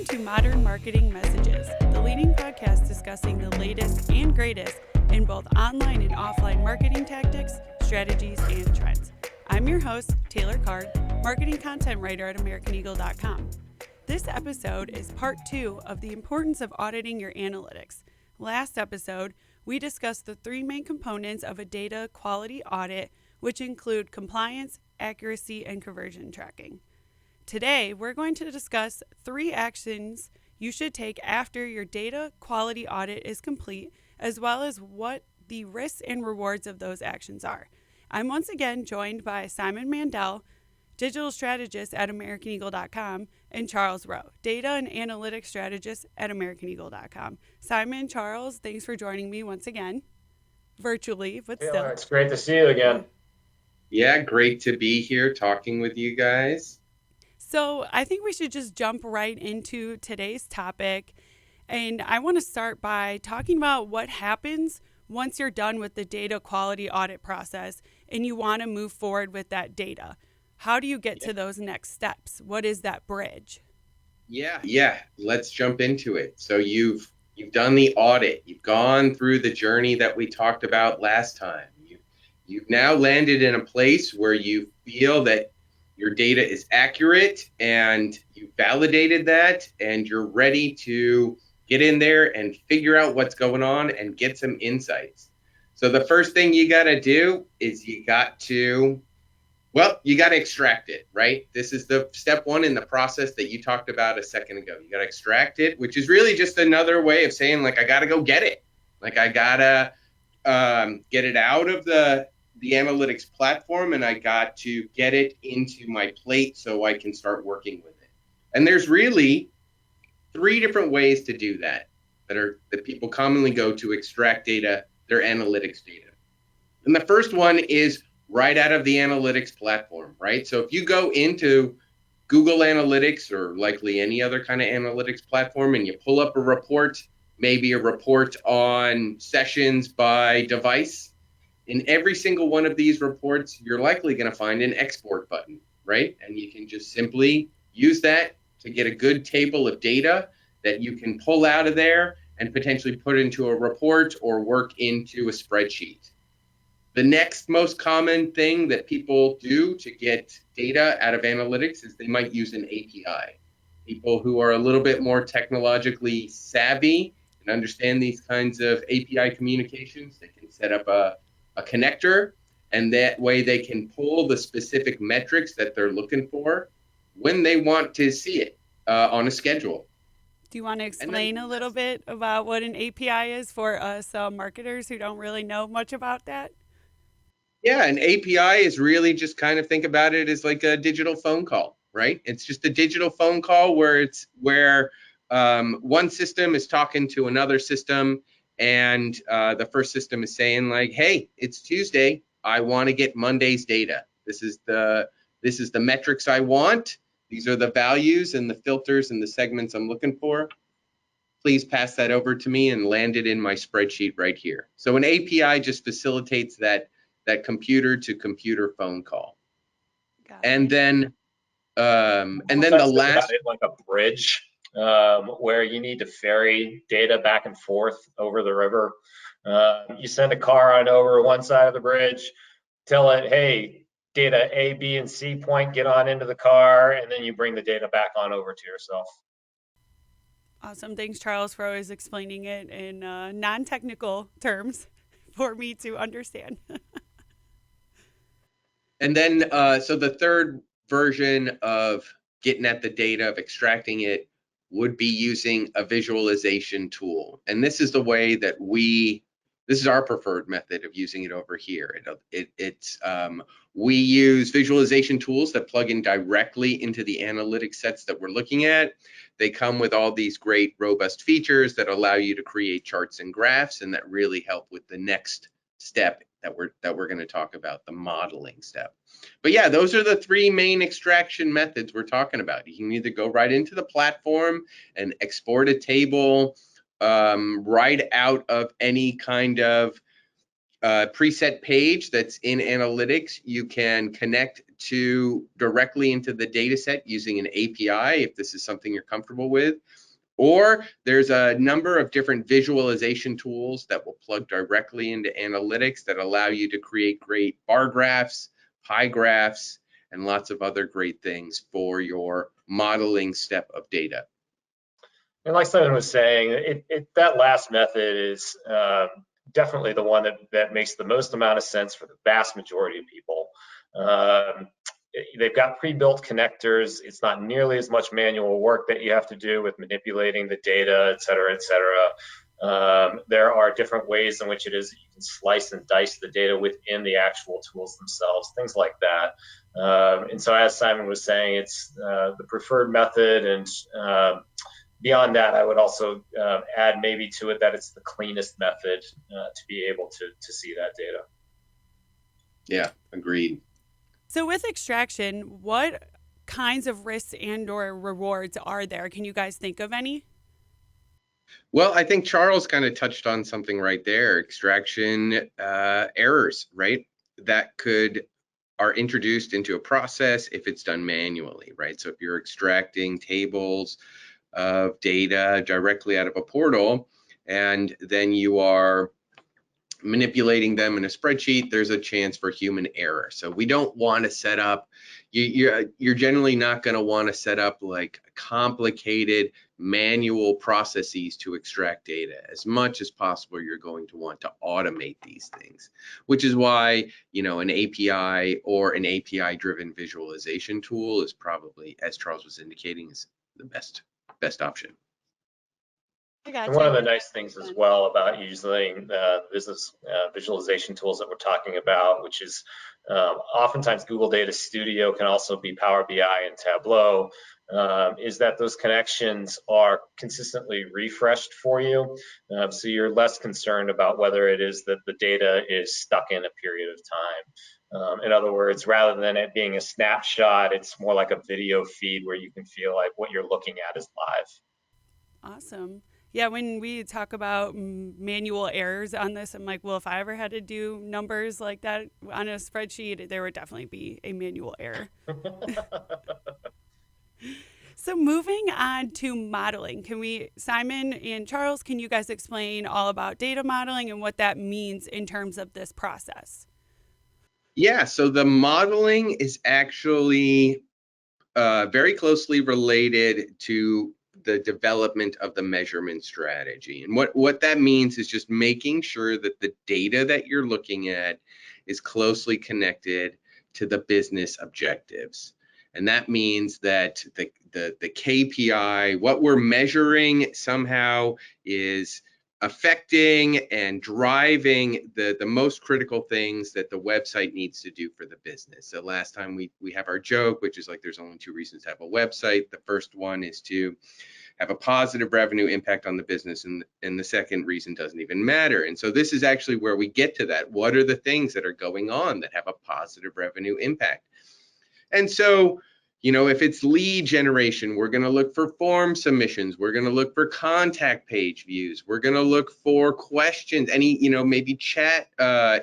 Welcome to Modern Marketing Messages, the leading podcast discussing the latest and greatest in both online and offline marketing tactics, strategies, and trends. I'm your host, Taylor Card, marketing content writer at AmericanEagle.com. This episode is part 2 of the importance of auditing your analytics. Last episode, we discussed the 3 main components of a data quality audit, which include compliance, accuracy, and conversion tracking. Today, we're going to discuss 3 actions you should take after your data quality audit is complete, as well as what the risks and rewards of those actions are. I'm once again joined by Simon Mandel, Digital Strategist at AmericanEagle.com, and Charles Rowe, Data and Analytics Strategist at AmericanEagle.com. Simon, Charles, thanks for joining me once again, virtually, but still. It's great to see you again. Yeah, great to be here talking with you guys. So I think we should just jump right into today's topic. And I want to start by talking about what happens once you're done with the data quality audit process and you want to move forward with that data. How do you get to those next steps? What is that bridge? Yeah, let's jump into it. So you've done the audit. You've gone through the journey that we talked about last time. You've now landed in a place where you feel that your data is accurate and you validated that and you're ready to get in there and figure out what's going on and get some insights. So the first thing you got to do is you got to extract it, right? This is the step 1 in the process that you talked about a second ago. You got to extract it, which is really just another way of saying, like, I got to go get it. Like, I got to get it out of the analytics platform, and I got to get it into my plate so I can start working with it. And there's really 3 different ways to do that people commonly go to extract data, their analytics data. And the first one is right out of the analytics platform, right? So if you go into Google Analytics or likely any other kind of analytics platform and you pull up a report, maybe a report on sessions by device, in every single one of these reports, you're likely going to find an export button, right? And you can just simply use that to get a good table of data that you can pull out of there and potentially put into a report or work into a spreadsheet. The next most common thing that people do to get data out of analytics is they might use an API. People who are a little bit more technologically savvy and understand these kinds of API communications, they can set up a connector, and that way they can pull the specific metrics that they're looking for when they want to see it on a schedule. Do you want to explain a little bit about what an API is for us marketers who don't really know much about that? Yeah, an API is really just kind of think about it as like a digital phone call, right? It's just a digital phone call where one system is talking to another system, and the first system is saying, like, hey, it's Tuesday. I want to get Monday's data. This is the metrics I want. These are the values and the filters and the segments I'm looking for. Please pass that over to me and land it in my spreadsheet right here. So an API just facilitates that computer to computer phone call. And then the last, like a bridge where you need to ferry data back and forth over the river. You send a car on over one side of the bridge, tell it, hey, data A, B, and C point, get on into the car, and then you bring the data back on over to yourself. Awesome. Thanks, Charles, for always explaining it in non-technical terms for me to understand. And then, so the third version of getting at the data, of extracting it, would be using a visualization tool. And this is the way that this is our preferred method of using it over here. We use visualization tools that plug in directly into the analytics sets that we're looking at. They come with all these great robust features that allow you to create charts and graphs, and that really help with the next step that we're going to talk about, the modeling step. But yeah, those are the 3 main extraction methods we're talking about. You can either go right into the platform and export a table right out of any kind of preset page that's in analytics. You can connect directly into the data set using an API, if this is something you're comfortable with. Or there's a number of different visualization tools that will plug directly into analytics that allow you to create great bar graphs, pie graphs, and lots of other great things for your modeling step of data. And like Simon was saying, that last method is definitely the one that makes the most amount of sense for the vast majority of people. They've got pre-built connectors. It's not nearly as much manual work that you have to do with manipulating the data, et cetera, et cetera. There are different ways in which it is that you can slice and dice the data within the actual tools themselves, things like that. And so as Simon was saying, it's the preferred method. And beyond that, I would also add maybe to it that it's the cleanest method to be able to see that data. Yeah, agreed. So with extraction, what kinds of risks and or rewards are there? Can you guys think of any? Well, I think Charles kind of touched on something right there. Extraction errors, right? That are introduced into a process if it's done manually, right? So if you're extracting tables of data directly out of a portal and then you are manipulating them in a spreadsheet, there's a chance for human error. So we don't want to set up, you're generally not going to want to set up like complicated manual processes to extract data. As much as possible, you're going to want to automate these things, which is why, you know, an API or an API driven visualization tool is probably, as Charles was indicating, is the best option. And one of the nice things as well about using the business visualization tools that we're talking about, which is oftentimes Google Data Studio can also be Power BI and Tableau, is that those connections are consistently refreshed for you. So you're less concerned about whether it is that the data is stuck in a period of time. In other words, rather than it being a snapshot, it's more like a video feed where you can feel like what you're looking at is live. Awesome. Yeah, when we talk about manual errors on this, I'm like, well, if I ever had to do numbers like that on a spreadsheet, there would definitely be a manual error. So moving on to modeling, Simon and Charles, can you guys explain all about data modeling and what that means in terms of this process? Yeah, so the modeling is actually very closely related to the development of the measurement strategy. And what that means is just making sure that the data that you're looking at is closely connected to the business objectives. And that means that the KPI, what we're measuring somehow is affecting and driving the most critical things that the website needs to do for the business. So last time we have our joke, which is like there's only 2 reasons to have a website. The first one is to have a positive revenue impact on the business, and the second reason doesn't even matter. And so this is actually where we get to that. What are the things that are going on that have a positive revenue impact? And so, you know, if it's lead generation, we're going to look for form submissions. We're going to look for contact page views. We're going to look for questions, any, you know, maybe chat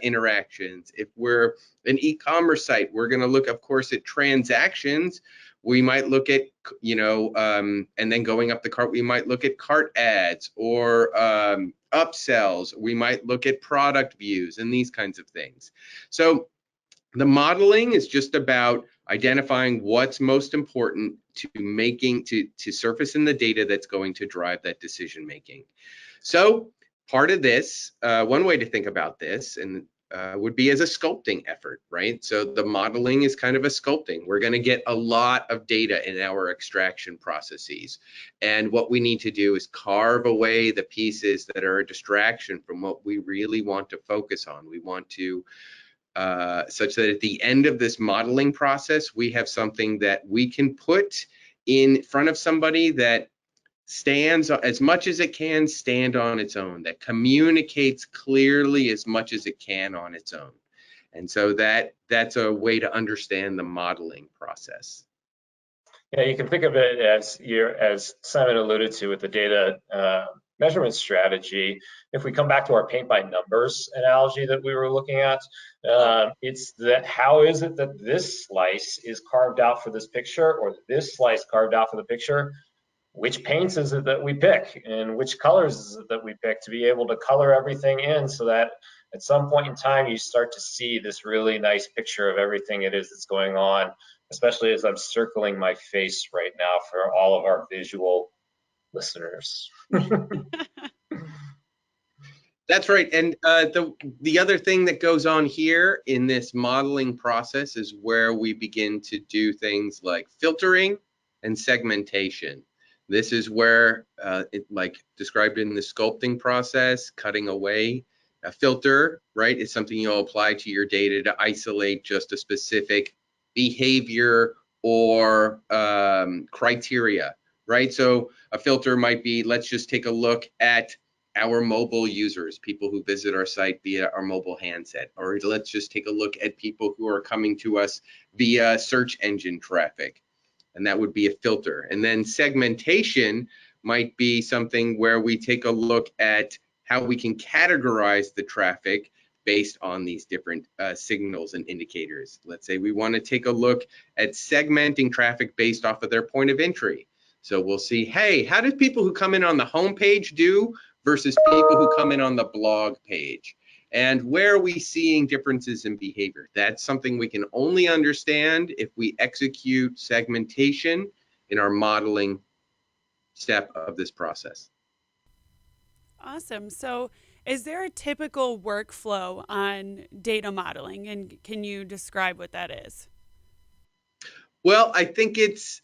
interactions. If we're an e-commerce site, we're going to look, of course, at transactions. We might look at, you know, and then going up the cart, we might look at cart ads or upsells. We might look at product views and these kinds of things. So the modeling is just about identifying what's most important to surface in the data that's going to drive that decision making. So part of this, one way to think about this and would be as a sculpting effort, right? So the modeling is kind of a sculpting. We're going to get a lot of data in our extraction processes. And what we need to do is carve away the pieces that are a distraction from what we really want to focus on. We want to such that at the end of this modeling process, we have something that we can put in front of somebody that stands as much as it can stand on its own, that communicates clearly as much as it can on its own. And so that's a way to understand the modeling process. Yeah, you can think of it as Simon alluded to with the data measurement strategy, if we come back to our paint by numbers analogy that we were looking at, it's that how is it that this slice is carved out for this picture, or this slice carved out for the picture? Which paints is it that we pick, and which colors is it that we pick, to be able to color everything in so that at some point in time you start to see this really nice picture of everything it is that's going on, especially as I'm circling my face right now for all of our visual listeners. That's right. And the other thing that goes on here in this modeling process is where we begin to do things like filtering and segmentation. This is where, like described in the sculpting process, cutting away a filter, right, is something you'll apply to your data to isolate just a specific behavior or criteria, right? So a filter might be, let's just take a look at our mobile users, people who visit our site via our mobile handset, or let's just take a look at people who are coming to us via search engine traffic, and that would be a filter. And then segmentation might be something where we take a look at how we can categorize the traffic based on these different signals and indicators. Let's say we want to take a look at segmenting traffic based off of their point of entry. So we'll see, hey, how do people who come in on the home page do versus people who come in on the blog page? And where are we seeing differences in behavior? That's something we can only understand if we execute segmentation in our modeling step of this process. Awesome. So is there a typical workflow on data modeling, and can you describe what that is? Well, I think it's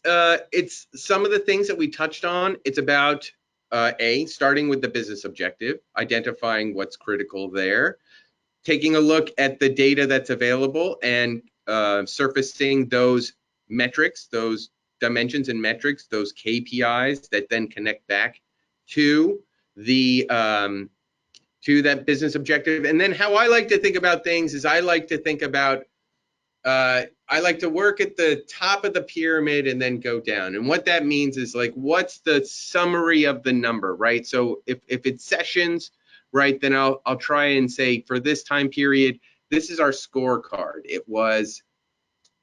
some of the things that we touched on. It's about starting with the business objective, identifying what's critical there, taking a look at the data that's available and surfacing those metrics, those dimensions and metrics, those KPIs that then connect back to the to that business objective. And then how I like to think about things is I like to think about I like to work at the top of the pyramid and then go down. And what that means is, like, what's the summary of the number, right? So if it's sessions, right, then I'll try and say, for this time period, this is our scorecard. It was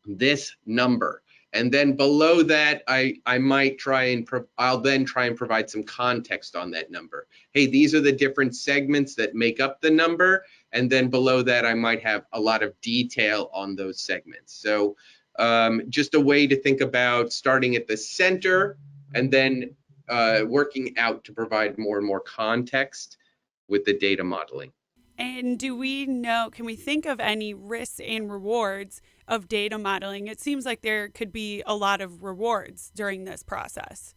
this number. And then below that, I might try and I'll then try and provide some context on that number. Hey, these are the different segments that make up the number. And then below that, I might have a lot of detail on those segments. So just a way to think about starting at the center and then working out to provide more and more context with the data modeling. And do we know, can we think of any risks and rewards of data modeling? It seems like there could be a lot of rewards during this process.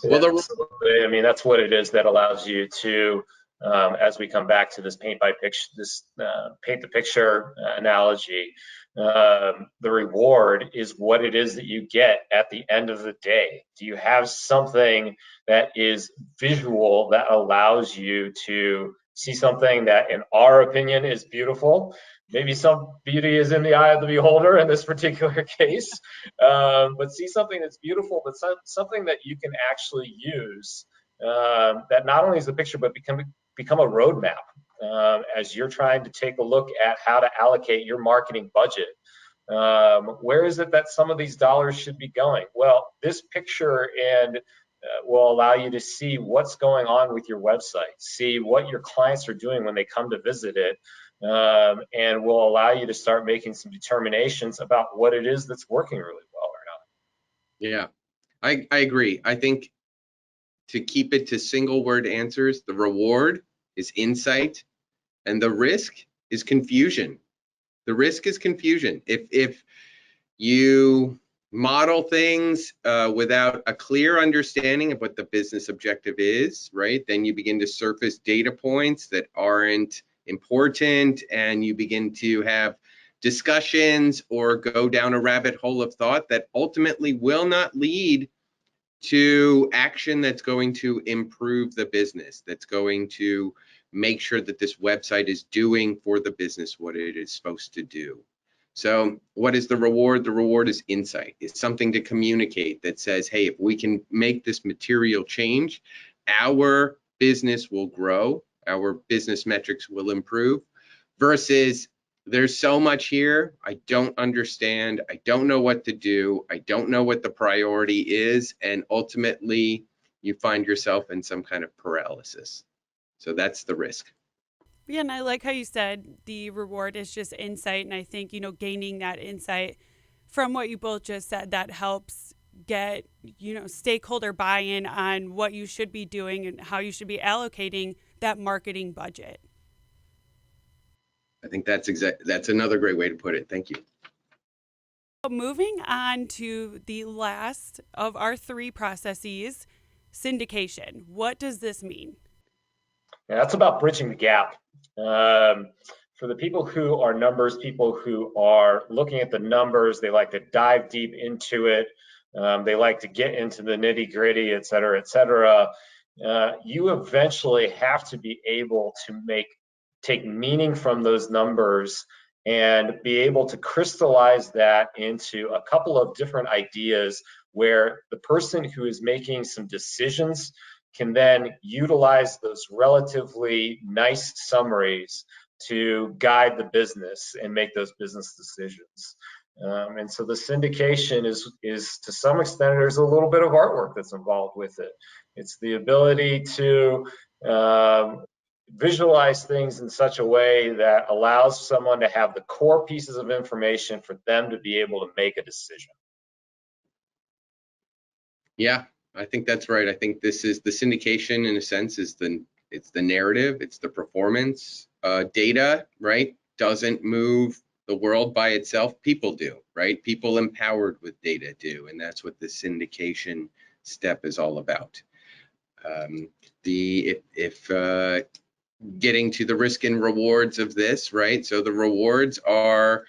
Well, absolutely. I mean, that's what it is that allows you to, as we come back to this paint the picture analogy, the reward is what it is that you get at the end of the day. Do you have something that is visual that allows you to see something that, in our opinion, is beautiful? Maybe some beauty is in the eye of the beholder in this particular case, but see something that's beautiful, but something that you can actually use, that not only is the picture, but become a roadmap as you're trying to take a look at how to allocate your marketing budget. Where is it that some of these dollars should be going? Well, this picture will allow you to see what's going on with your website, see what your clients are doing when they come to visit it, and will allow you to start making some determinations about what it is that's working really well or not. Yeah, I agree. I think to keep it to single word answers, the reward is insight and the risk is confusion. The risk is confusion. If you model things without a clear understanding of what the business objective is, right, then you begin to surface data points that aren't important, and you begin to have discussions or go down a rabbit hole of thought that ultimately will not lead to action that's going to improve the business, that's going to make sure that this website is doing for the business what it is supposed to do. So what is the reward? The reward is insight. It's something to communicate that says, hey, if we can make this material change, our business will grow, our business metrics will improve, versus there's so much here, I don't understand, I don't know what to do, I don't know what the priority is, and ultimately you find yourself in some kind of paralysis. So that's the risk. Yeah, and I like how you said the reward is just insight. And I think, gaining that insight from what you both just said, that helps get, stakeholder buy-in on what you should be doing and how you should be allocating that marketing budget. I think that's another great way to put it. Thank you. Moving on to the last of our three processes, syndication. What does this mean? Yeah, that's about bridging the gap. For the people who are numbers, people who are looking at the numbers, they like to dive deep into it. They like to get into the nitty gritty, et cetera, et cetera. You eventually have to be able to take meaning from those numbers and be able to crystallize that into a couple of different ideas where the person who is making some decisions can then utilize those relatively nice summaries to guide the business and make those business decisions. And so the syndication is to some extent, there's a little bit of artwork that's involved with it. It's the ability to visualize things in such a way that allows someone to have the core pieces of information for them to be able to make a decision. Yeah, I think that's right. I think this is the syndication in a sense it's the narrative, it's the performance. Data, right, doesn't move the world by itself. People do, right? People empowered with data do, and that's what the syndication step is all about. Getting to the risk and rewards of this, right? So the rewards are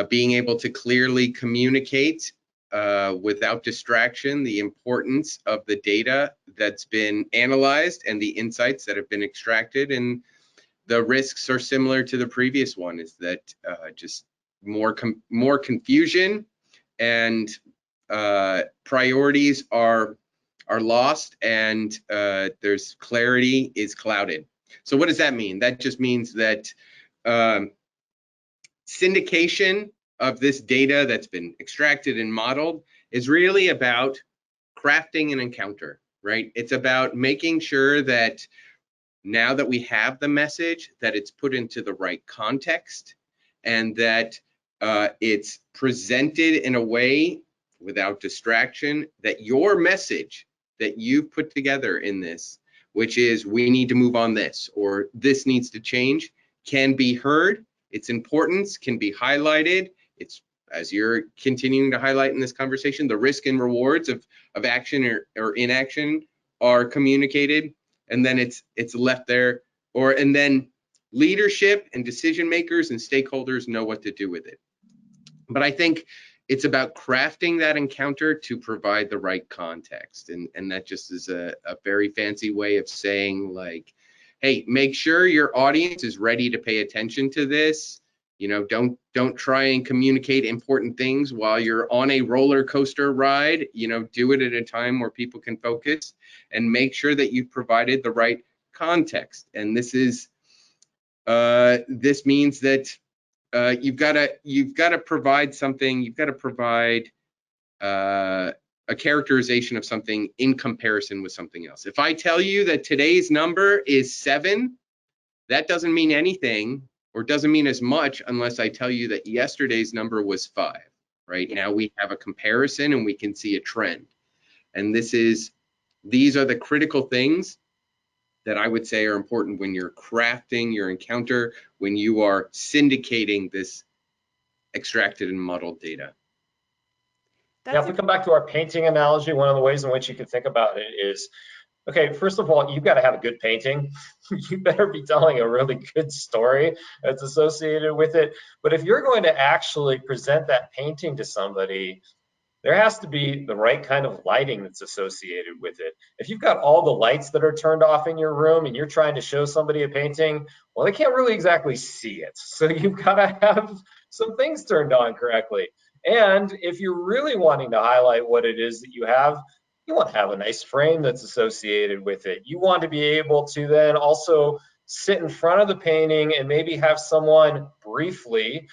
being able to clearly communicate without distraction the importance of the data that's been analyzed and the insights that have been extracted. And the risks are similar to the previous one, is that just more confusion and priorities are lost, and there's clarity is clouded. So what does that mean? That just means that syndication of this data that's been extracted and modeled is really about crafting an encounter, right? It's about making sure that now that we have the message, that it's put into the right context, and that it's presented in a way without distraction, that your message that you've put together in this, which is we need to move on this, or this needs to change, can be heard. Its importance can be highlighted. It's, as you're continuing to highlight in this conversation, the risk and rewards of action or inaction are communicated, and then it's left there, and then leadership and decision makers and stakeholders know what to do with it. But I think it's about crafting that encounter to provide the right context, and that just is a very fancy way of saying, like, hey, make sure your audience is ready to pay attention to this. Don't try and communicate important things while you're on a roller coaster ride. Do it at a time where people can focus, and make sure that you've provided the right context. And this means that you've got to provide something. You've got to provide a characterization of something in comparison with something else. If I tell you that today's number is 7, that doesn't mean anything, or doesn't mean as much, unless I tell you that yesterday's number was 5. Right now we have a comparison and we can see a trend. And these are the critical things that I would say are important when you're crafting your encounter, when you are syndicating this extracted and modeled data. If we come back to our painting analogy, one of the ways in which you can think about it is, okay, first of all, you've got to have a good painting. You better be telling a really good story that's associated with it. But if you're going to actually present that painting to somebody, there has to be the right kind of lighting that's associated with it. If you've got all the lights that are turned off in your room and you're trying to show somebody a painting, well, they can't really exactly see it. So you've got to have some things turned on correctly. And if you're really wanting to highlight what it is that you have, You want to have a nice frame that's associated with it. You want to be able to then also sit in front of the painting and maybe have someone briefly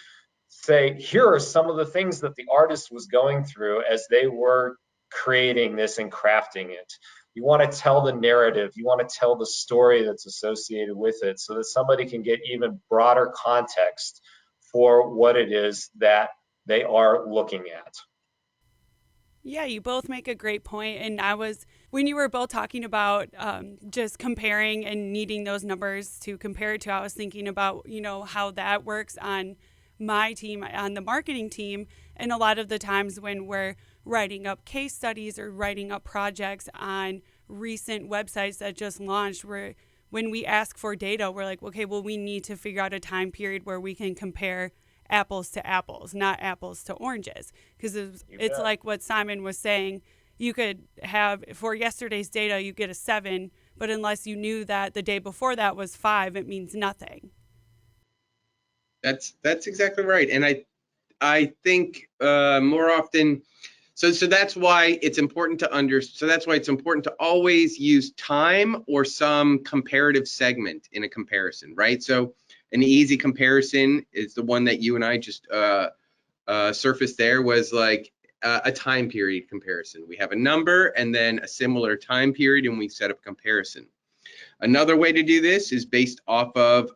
say, here are some of the things that the artist was going through as they were creating this and crafting it. You want to tell the narrative, you want to tell the story that's associated with it so that somebody can get even broader context for what it is that they are looking at. Yeah, you both make a great point. And when you were both talking about just comparing and needing those numbers to compare it to, I was thinking about, how that works on my team, on the marketing team. And a lot of the times when we're writing up case studies or writing up projects on recent websites that just launched, when we ask for data, we're like, okay, well, we need to figure out a time period where we can compare apples to apples, not apples to oranges. Because it's like what Simon was saying. You could have, for yesterday's data, you get a 7, but unless you knew that the day before that was 5, it means nothing. That's exactly right. And I think more often, so that's why it's important to always use time or some comparative segment in a comparison, right? So an easy comparison is the one that you and I just surfaced there, was like a time period comparison. We have a number and then a similar time period, and we set up comparison. Another way to do this is based off of,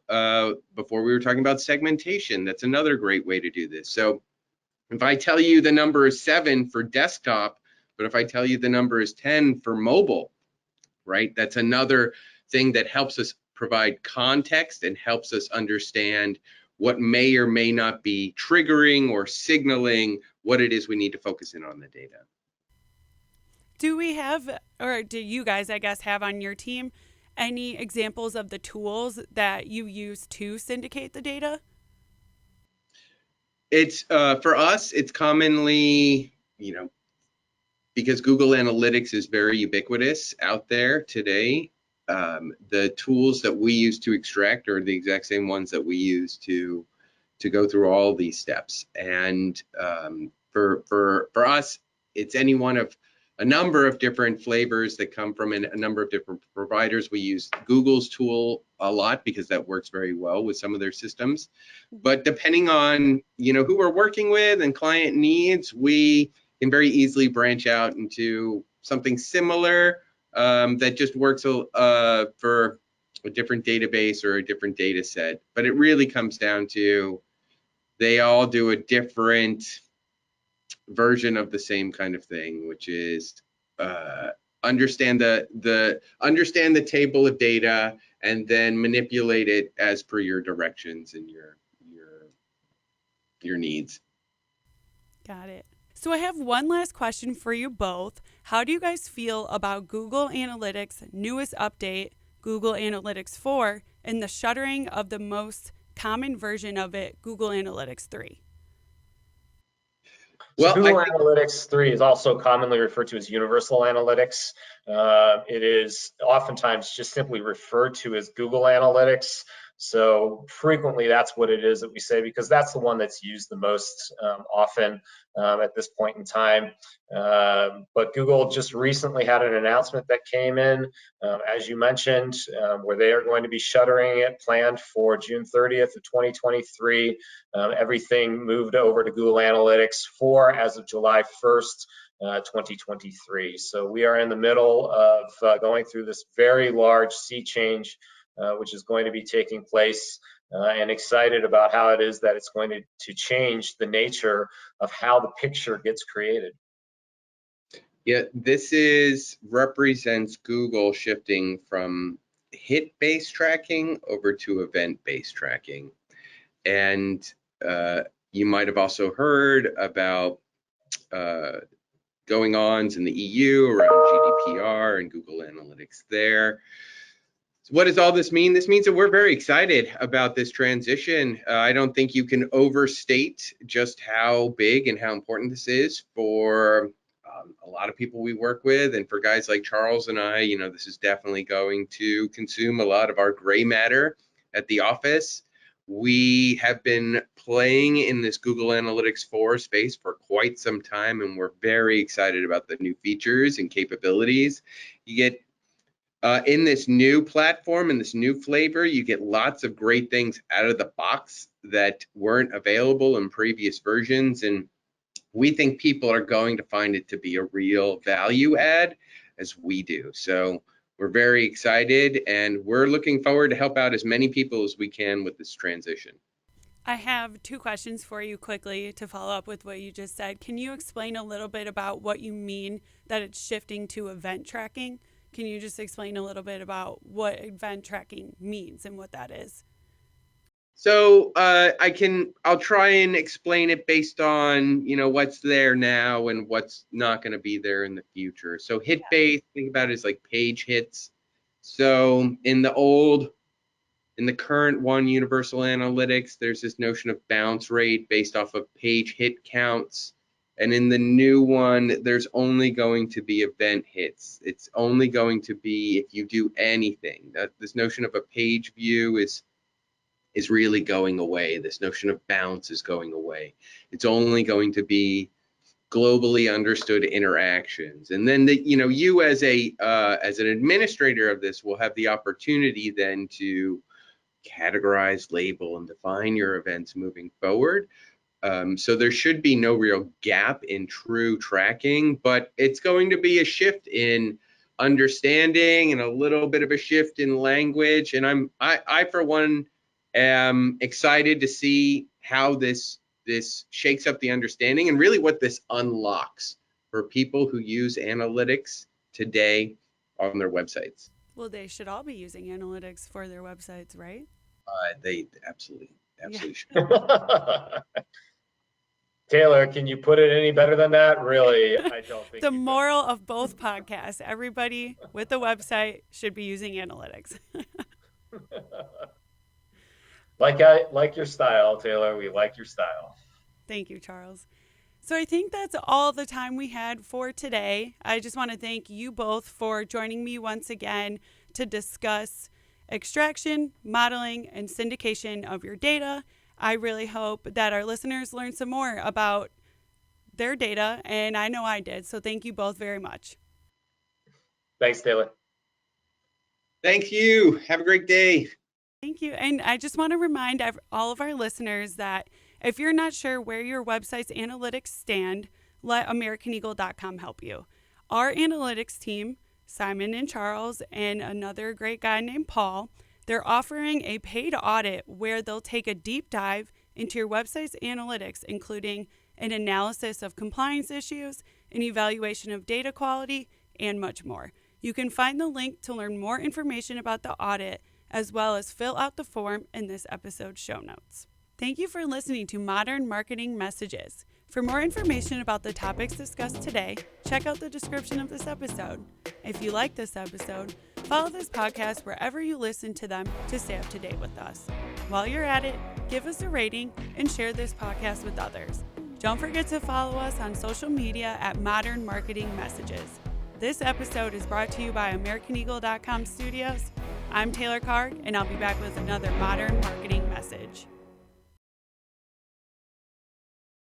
before we were talking about segmentation, that's another great way to do this. So if I tell you the number is 7 for desktop, but if I tell you the number is 10 for mobile, right? That's another thing that helps us provide context and helps us understand what may or may not be triggering or signaling what it is we need to focus in on the data. Do we have, or do you guys, I guess, have on your team any examples of the tools that you use to syndicate the data? It's for us, it's commonly, because Google Analytics is very ubiquitous out there today, the tools that we use to extract are the exact same ones that we use to go through all these steps. And for us, it's any one of a number of different flavors that come from a number of different providers. We use Google's tool a lot because that works very well with some of their systems. But depending on who we're working with and client needs, we can very easily branch out into something similar that just works for a different database or a different data set. But it really comes down to they all do a different version of the same kind of thing, which is understand the table of data and then manipulate it as per your directions and your needs. Got it. So I have one last question for you both. How do you guys feel about Google Analytics' newest update, Google Analytics 4, and the shuttering of the most common version of it, Google Analytics 3? So Google Analytics 3 is also commonly referred to as Universal Analytics. It is oftentimes just simply referred to as Google Analytics. So frequently that's what it is that we say, because that's the one that's used the most often at this point in time. But Google just recently had an announcement that came in, as you mentioned, where they are going to be shuttering it, planned for June 30th of 2023. Everything moved over to Google Analytics 4 as of July 1st, 2023. So we are in the middle of going through this very large sea change, which is going to be taking place, and excited about how it is that it's going to change the nature of how the picture gets created. Yeah, this represents Google shifting from hit-based tracking over to event-based tracking. And you might have also heard about going-ons in the EU around GDPR and Google Analytics there. So what does all this mean? This means that we're very excited about this transition. I don't think you can overstate just how big and how important this is for a lot of people we work with, and for guys like Charles and I. This is definitely going to consume a lot of our gray matter at the office. We have been playing in this Google Analytics 4 space for quite some time, and we're very excited about the new features and capabilities. You get in this new platform, in this new flavor, you get lots of great things out of the box that weren't available in previous versions, and we think people are going to find it to be a real value add as we do. So we're very excited, and we're looking forward to help out as many people as we can with this transition. I have 2 questions for you quickly to follow up with what you just said. Can you explain a little bit about what you mean that it's shifting to event tracking? Can you just explain a little bit about what event tracking means and what that is? So I'll try and explain it based on, what's there now and what's not going to be there in the future. So hit based, think about it as like page hits. So in the current one, Universal Analytics, there's this notion of bounce rate based off of page hit counts. And in the new one, there's only going to be event hits. It's only going to be if you do anything. This notion of a page view is really going away. This notion of bounce is going away. It's only going to be globally understood interactions. And then you as an administrator of this will have the opportunity then to categorize, label, and define your events moving forward. So there should be no real gap in true tracking, but it's going to be a shift in understanding and a little bit of a shift in language. And I for one am excited to see how this shakes up the understanding and really what this unlocks for people who use analytics today on their websites. Well, they should all be using analytics for their websites, right? They absolutely should. Taylor, can you put it any better than that? Really, I don't think the moral of both podcasts, everybody with a website should be using analytics. Like your style, Taylor. We like your style. Thank you, Charles. So I think that's all the time we had for today. I just want to thank you both for joining me once again to discuss extraction, modeling, and syndication of your data. I really hope that our listeners learn some more about their data, and I know I did. So thank you both very much. Thanks, Taylor. Thank you. Have a great day. Thank you. And I just want to remind all of our listeners that if you're not sure where your website's analytics stand, let AmericanEagle.com help you. Our analytics team, Simon and Charles, and another great guy named Paul, they're offering a paid audit where they'll take a deep dive into your website's analytics, including an analysis of compliance issues, an evaluation of data quality, and much more. You can find the link to learn more information about the audit, as well as fill out the form in this episode's show notes. Thank you for listening to Modern Marketing Messages. For more information about the topics discussed today, check out the description of this episode. If you like this episode, follow this podcast wherever you listen to them to stay up to date with us. While you're at it, give us a rating and share this podcast with others. Don't forget to follow us on social media at Modern Marketing Messages. This episode is brought to you by AmericanEagle.com Studios. I'm Taylor Card, and I'll be back with another Modern Marketing Message.